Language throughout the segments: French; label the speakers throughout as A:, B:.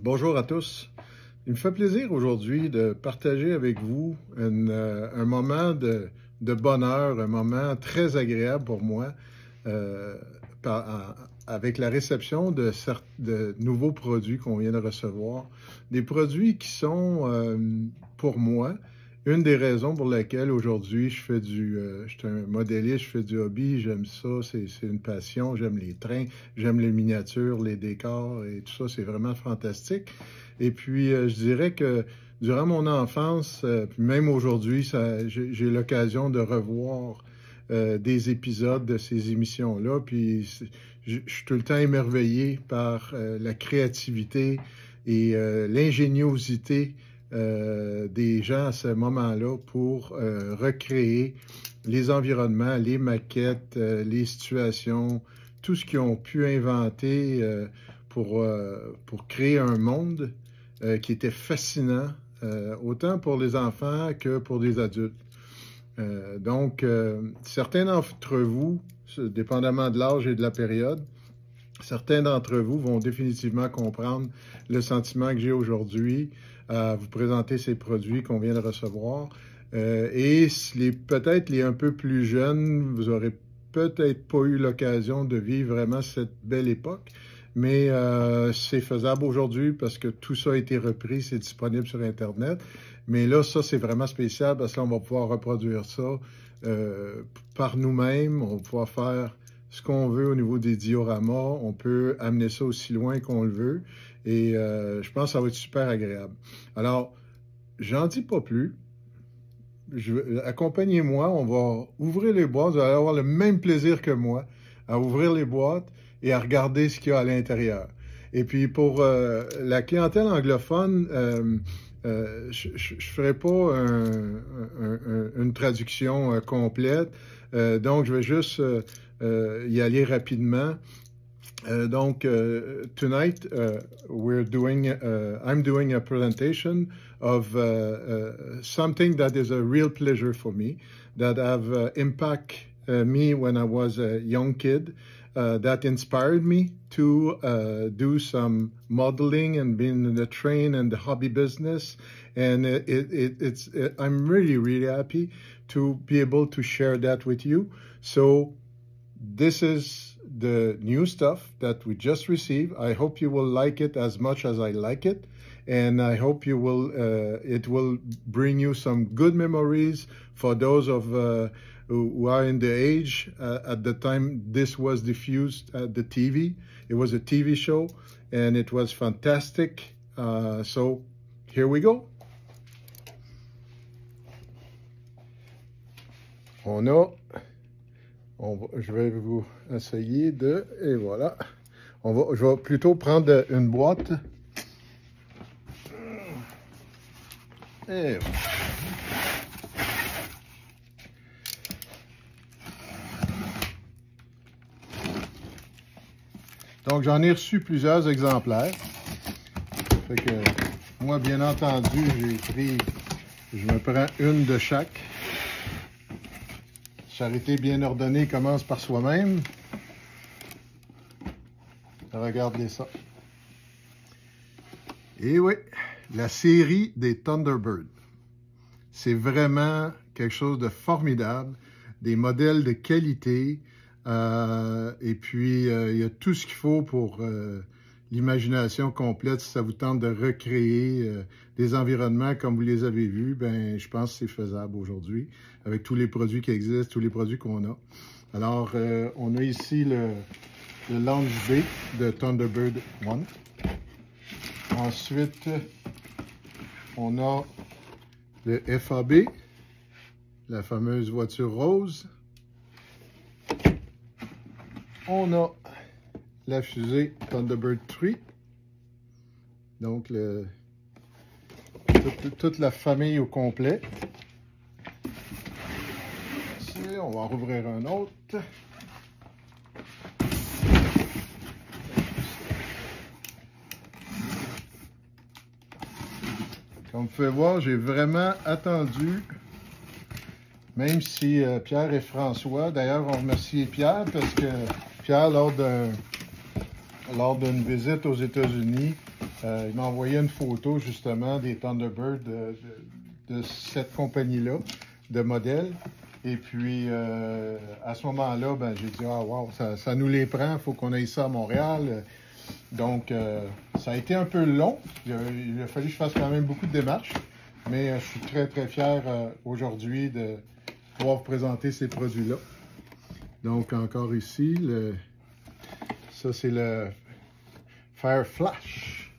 A: Bonjour à tous. Il me fait plaisir aujourd'hui de partager avec vous un moment de bonheur, un moment très agréable pour moi avec la réception de nouveaux produits qu'on vient de recevoir. Des produits qui sont, pour moi, une des raisons pour lesquelles aujourd'hui je suis un modéliste, je fais du hobby, j'aime ça, c'est une passion, j'aime les trains, j'aime les miniatures, les décors et tout ça, c'est vraiment fantastique. Et puis, je dirais que durant mon enfance, puis même aujourd'hui, j'ai l'occasion de revoir des épisodes de ces émissions-là, puis je suis tout le temps émerveillé par la créativité et l'ingéniosité des gens à ce moment-là pour recréer les environnements, les maquettes, les situations, tout ce qu'ils ont pu inventer pour créer un monde qui était fascinant, autant pour les enfants que pour les adultes. Donc, certains d'entre vous, dépendamment de l'âge et de la période, certains d'entre vous vont définitivement comprendre le sentiment que j'ai aujourd'hui à vous présenter ces produits qu'on vient de recevoir. Et peut-être les un peu plus jeunes, vous aurez peut-être pas eu l'occasion de vivre vraiment cette belle époque, mais c'est faisable aujourd'hui parce que tout ça a été repris, c'est disponible sur Internet. Mais là, ça, c'est vraiment spécial parce que là, on va pouvoir reproduire ça par nous-mêmes. On va pouvoir faire ce qu'on veut au niveau des dioramas. On peut amener ça aussi loin qu'on le veut. Et je pense que ça va être super agréable. Alors, j'en dis pas plus. Accompagnez-moi, on va ouvrir les boîtes. Vous allez avoir le même plaisir que moi à ouvrir les boîtes et à regarder ce qu'il y a à l'intérieur. Et puis, pour la clientèle anglophone, je ne ferai pas une traduction complète, donc je vais juste y aller rapidement. Tonight I'm doing a presentation of something that is a real pleasure for me, that have impacted me when I was a young kid. That inspired me to do some modeling and being in the train and the hobby business. And I'm really, really happy to be able to share that with you. So this is the new stuff that we just received. I hope you will like it as much as I like it. And I hope you will, it will bring you some good memories for those of who are in the age at the time this was diffused at the TV. It was a TV show and it was fantastic. So here we go. Je vais vous essayer et voilà. Je vais plutôt prendre une boîte. Et voilà. Donc, j'en ai reçu plusieurs exemplaires. Fait que, moi, bien entendu, je me prends une de chaque. Charité bien ordonnée commence par soi-même. Regardez ça. Et oui, la série des Thunderbird. C'est vraiment quelque chose de formidable. Des modèles de qualité. Et puis, il y a tout ce qu'il faut pour l'imagination complète. Si ça vous tente de recréer des environnements comme vous les avez vus, ben, je pense que c'est faisable aujourd'hui avec tous les produits qui existent, tous les produits qu'on a. Alors, on a ici le Launch B de Thunderbird 1. Ensuite, on a le FAB, la fameuse voiture rose. On a la fusée Thunderbird 3. Donc, toute la famille au complet. Ici, on va en rouvrir un autre. Comme vous pouvez voir, j'ai vraiment attendu, même si Pierre et François, d'ailleurs, on remercie Pierre parce que Pierre, lors d'une visite aux États-Unis, Il m'a envoyé une photo justement des Thunderbird de cette compagnie-là, de modèles. Et puis, à ce moment-là, ben, j'ai dit, ah wow, ça nous les prend, il faut qu'on aille ça à Montréal. Donc, ça a été un peu long. Il a fallu que je fasse quand même beaucoup de démarches. Mais je suis très, très fier aujourd'hui de pouvoir vous présenter ces produits-là. Donc, encore ici, ça c'est le Fire Flash.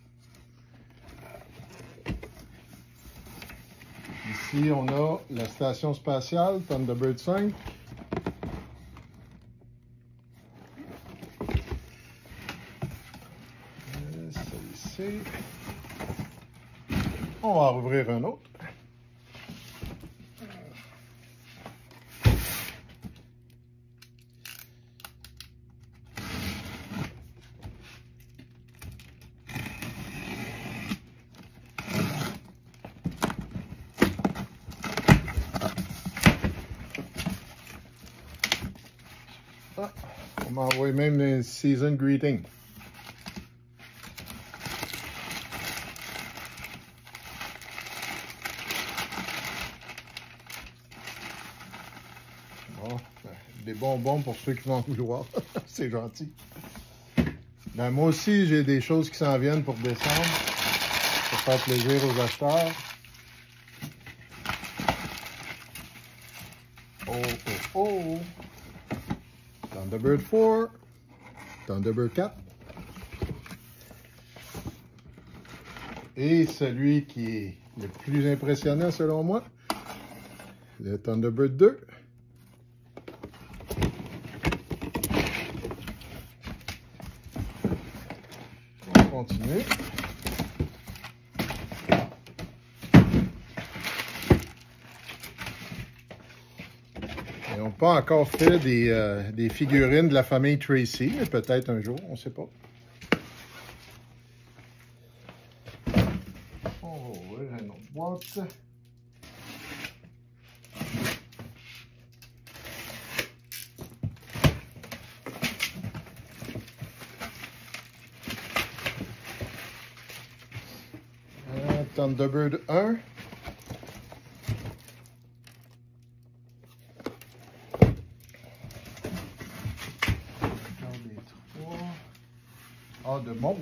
A: Ici, on a la station spatiale Thunderbird 5. Celui-ci. On va en rouvrir un autre. Ah, on m'a envoyé même une season greeting. Bon, des bonbons pour ceux qui vont en vouloir. C'est gentil. Ben, moi aussi, j'ai des choses qui s'en viennent pour décembre, pour faire plaisir aux acheteurs. Oh! Thunderbird 4, Thunderbird 4. Et celui qui est le plus impressionnant selon moi, le Thunderbird 2. On continue. Ils n'ont pas encore fait des figurines de la famille Tracy, mais peut-être un jour, on ne sait pas. On va ouvrir une autre boîte. Thunderbird 1. Ah, de Mole.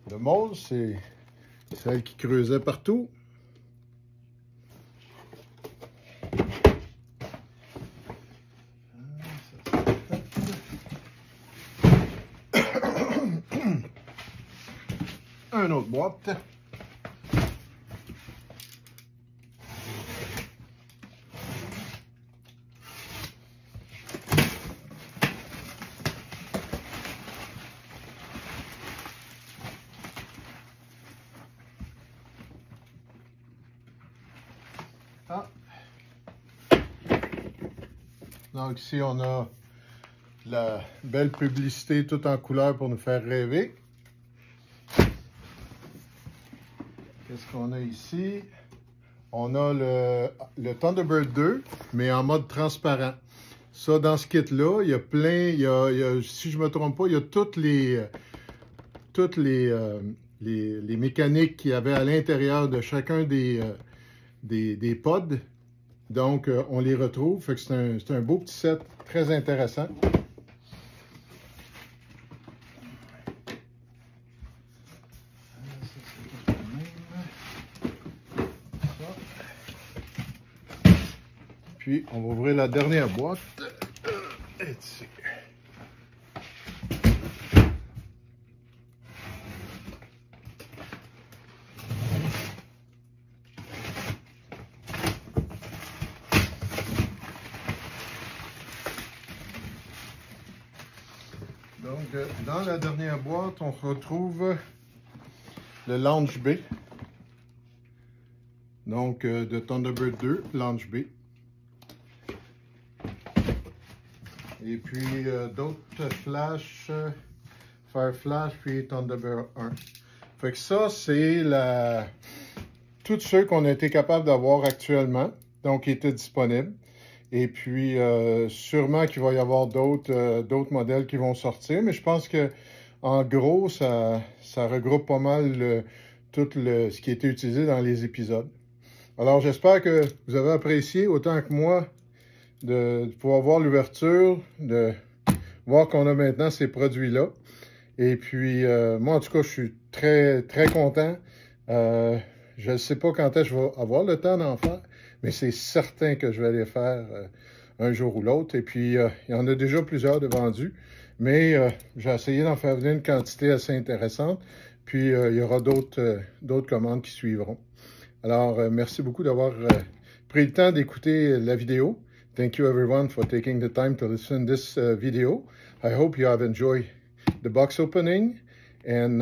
A: De Mole, c'est celle qui creusait partout. Un autre boîte. Ah. Donc ici, on a la belle publicité toute en couleur pour nous faire rêver. Qu'est-ce qu'on a ici? On a le Thunderbird 2, mais en mode transparent. Ça, dans ce kit-là, il y a plein, si je ne me trompe pas, il y a toutes les mécaniques qu'il y avait à l'intérieur de chacun des pods. Donc, on les retrouve. Fait que c'est un beau petit set très intéressant. Puis, on va ouvrir la dernière boîte. Ici. Donc, dans la dernière boîte, on retrouve le Launch B. Donc, de Thunderbird 2, Launch B. Et puis, d'autres Flash, Fire Flash, puis Thunderbird 1. Fait que ça, c'est tous ceux qu'on a été capable d'avoir actuellement, donc qui étaient disponibles. Et puis, sûrement qu'il va y avoir d'autres modèles qui vont sortir, mais je pense que En gros, ça regroupe pas mal tout ce qui a été utilisé dans les épisodes. Alors, j'espère que vous avez apprécié autant que moi de pouvoir voir l'ouverture, de voir qu'on a maintenant ces produits-là. Et puis, moi, en tout cas, je suis très, très content. Je ne sais pas quand est-ce que je vais avoir le temps d'en faire, mais c'est certain que je vais les faire un jour ou l'autre. Et puis, il y en a déjà plusieurs de vendus, mais j'ai essayé d'en faire venir une quantité assez intéressante. Puis, il y aura d'autres commandes qui suivront. Alors, merci beaucoup d'avoir pris le temps d'écouter la vidéo. Thank you everyone for taking the time to listen to this video. I hope you have enjoyed the box opening and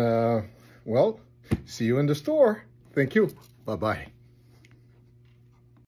A: well, see you in the store. Thank you. Bye-bye.